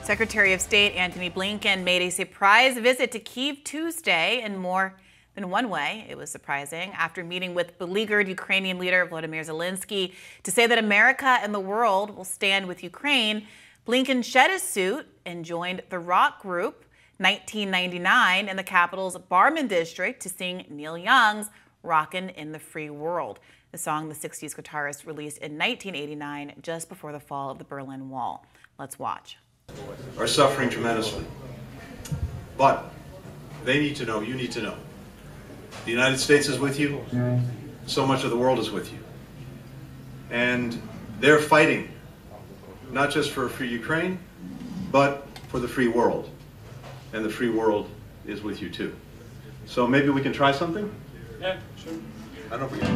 Secretary of State Antony Blinken made a surprise visit to Kyiv Tuesday in more than one way. It was surprising. After meeting with beleaguered Ukrainian leader Volodymyr Zelensky to say that America and the world will stand with Ukraine, Blinken shed his suit and joined the rock group 1999 in the capital's Barman district to sing Neil Young's Rockin' in the Free World, the song the 60s guitarist released in 1989, just before the fall of the Berlin Wall. Let's watch. Are suffering tremendously. But they need to know, you need to know. The United States is with you. So much of the world is with you. And they're fighting, not just for a free Ukraine, but for the free world. And the free world is with you too. So maybe we can try something? Yeah, sure. I don't know if we can.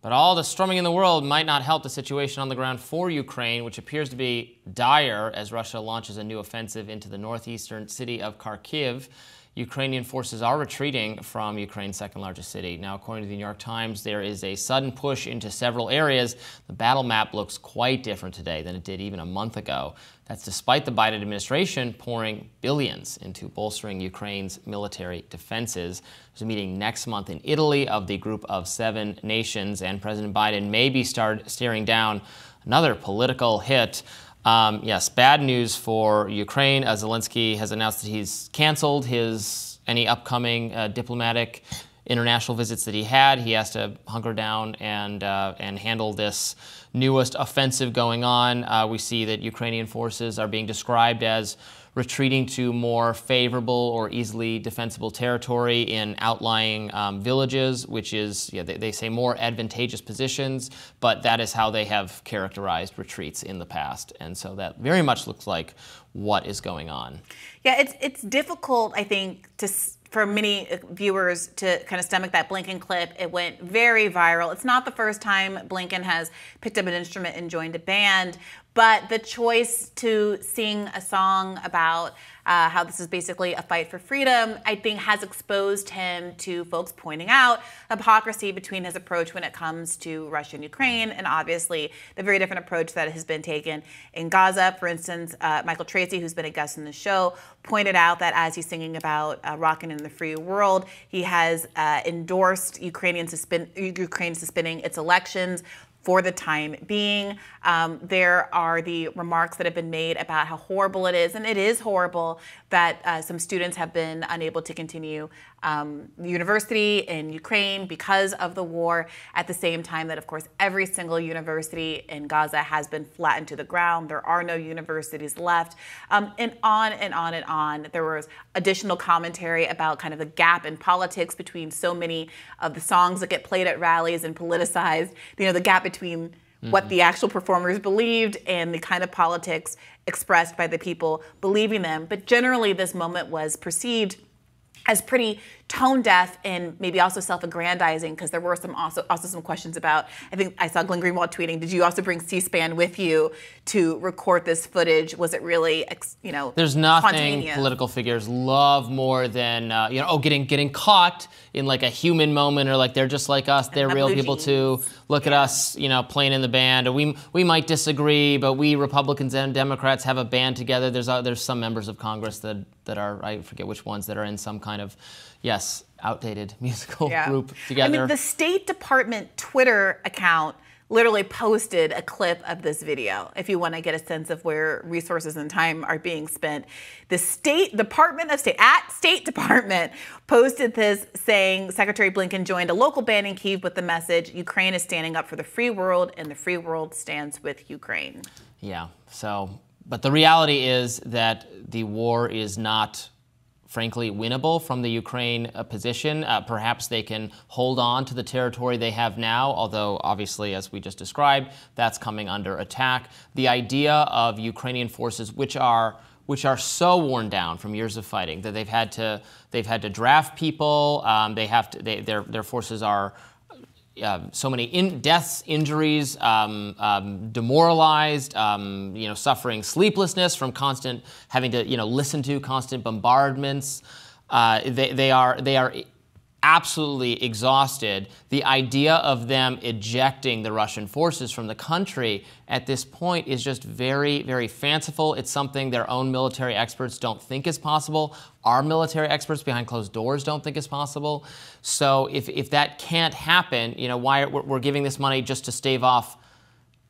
But all the storming in the world might not help the situation on the ground for Ukraine, which appears to be dire as Russia launches a new offensive into the northeastern city of Kyiv. Ukrainian forces are retreating from Ukraine's second largest city. Now, according to the New York Times, there is a sudden push into several areas. The battle map looks quite different today than it did even a month ago. That's despite the Biden administration pouring billions into bolstering Ukraine's military defenses. There's a meeting next month in Italy of the Group of 7 nations, and President Biden may be staring down another political hit. Yes, bad news for Ukraine. Zelensky has announced that he's canceled any upcoming diplomatic international visits that he had. He has to hunker down and handle this newest offensive going on. We see that Ukrainian forces are being described as retreating to more favorable or easily defensible territory in outlying villages, which is, they say, more advantageous positions, but that is how they have characterized retreats in the past. And so that very much looks like what is going on. Yeah, it's difficult, I think, for many viewers to kind of stomach that Blinken clip. It went very viral. It's not the first time Blinken has picked up an instrument and joined a band, but the choice to sing a song about how this is basically a fight for freedom, I think, has exposed him to folks pointing out hypocrisy between his approach when it comes to Russia and Ukraine, and obviously the very different approach that has been taken in Gaza. For instance, Michael Tracy, who's been a guest in the show, pointed out that as he's singing about Rockin' in the Free World, he has endorsed Ukraine suspending its elections for the time being. There are the remarks that have been made about how horrible it is, and it is horrible that some students have been unable to continue university in Ukraine because of the war, at the same time that, of course, every single university in Gaza has been flattened to the ground. There are no universities left, and on and on and on. There was additional commentary about kind of the gap in politics between so many of the songs that get played at rallies and politicized, the gap between what the actual performers believed and the kind of politics expressed by the people believing them. But generally, this moment was perceived as pretty tone deaf and maybe also self-aggrandizing, because there were also some questions about, I think I saw Glenn Greenwald tweeting, did you also bring C-SPAN with you to record this footage? Was it really, There's nothing political figures love more than, getting caught in like a human moment, or like they're just like us, they're real people too. Look at us, playing in the band. Or we might disagree, but we Republicans and Democrats have a band together. There's some members of Congress that are, I forget which ones, that are in some kind of, outdated musical group together. I mean, the State Department Twitter account literally posted a clip of this video, if you want to get a sense of where resources and time are being spent. The State Department posted this, saying Secretary Blinken joined a local band in Kyiv with the message, Ukraine is standing up for the free world, and the free world stands with Ukraine. Yeah, but the reality is that the war is not, frankly, winnable from the Ukraine position. Perhaps they can hold on to the territory they have now, although obviously, as we just described, that's coming under attack. The idea of Ukrainian forces, which are so worn down from years of fighting, that they've had to draft people. Their forces are so many deaths, injuries, demoralized, suffering sleeplessness from constant having to, listen to constant bombardments. They are absolutely exhausted. The idea of them ejecting the Russian forces from the country at this point is just very, very fanciful. It's something their own military experts don't think is possible. Our military experts behind closed doors don't think is possible. So if that can't happen, you know, why we're giving this money just to stave off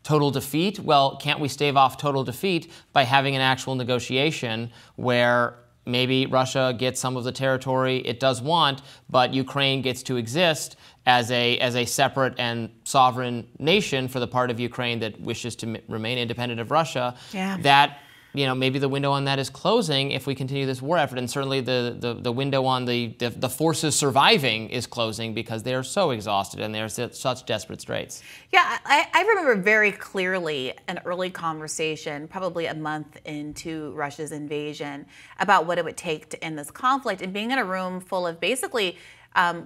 total defeat? Well, can't we stave off total defeat by having an actual negotiation where maybe Russia gets some of the territory it does want, but Ukraine gets to exist as a separate and sovereign nation for the part of Ukraine that wishes to remain independent of Russia? Yeah. That, you know, maybe the window on that is closing if we continue this war effort, and certainly the window on the forces surviving is closing because they are so exhausted and they're such desperate straits. Yeah, I remember very clearly an early conversation, probably a month into Russia's invasion, about what it would take to end this conflict, and being in a room full of basically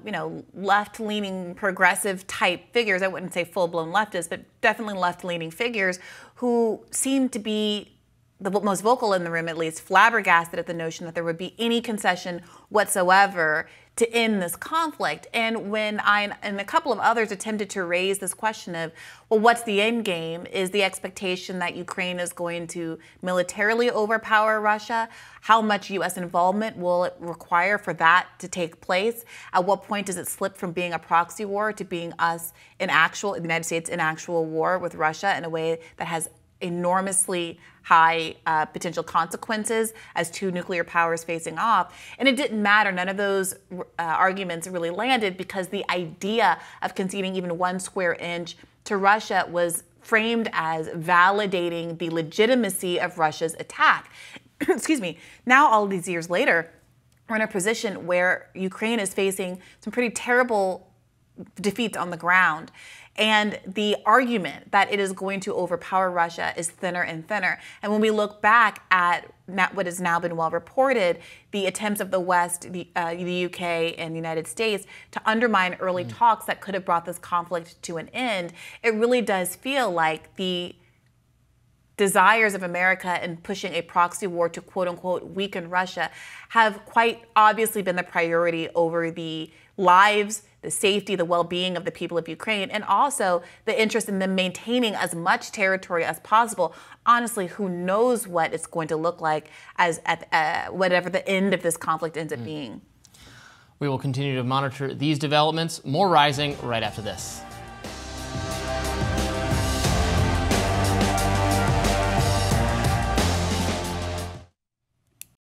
you know, left-leaning progressive type figures. I wouldn't say full-blown leftists, but definitely left-leaning figures who seemed to be the most vocal in the room, at least, flabbergasted at the notion that there would be any concession whatsoever to end this conflict. And when I and a couple of others attempted to raise this question of, well, what's the end game? Is the expectation that Ukraine is going to militarily overpower Russia? How much U.S. involvement will it require for that to take place? At what point does it slip from being a proxy war to being the United States in actual war with Russia in a way that has enormously high potential consequences as two nuclear powers facing off? And it didn't matter. None of those arguments really landed because the idea of conceding even 1 square inch to Russia was framed as validating the legitimacy of Russia's attack. Excuse me. Now, all these years later, we're in a position where Ukraine is facing some pretty terrible defeats on the ground. And the argument that it is going to overpower Russia is thinner and thinner. And when we look back at what has now been well reported, the attempts of the West, the UK and the United States to undermine early talks that could have brought this conflict to an end, it really does feel like the desires of America in pushing a proxy war to quote unquote weaken Russia have quite obviously been the priority over the lives, the safety, the well-being of the people of Ukraine, and also the interest in them maintaining as much territory as possible. Honestly, who knows what it's going to look like as at whatever the end of this conflict ends up being. We will continue to monitor these developments. More Rising right after this.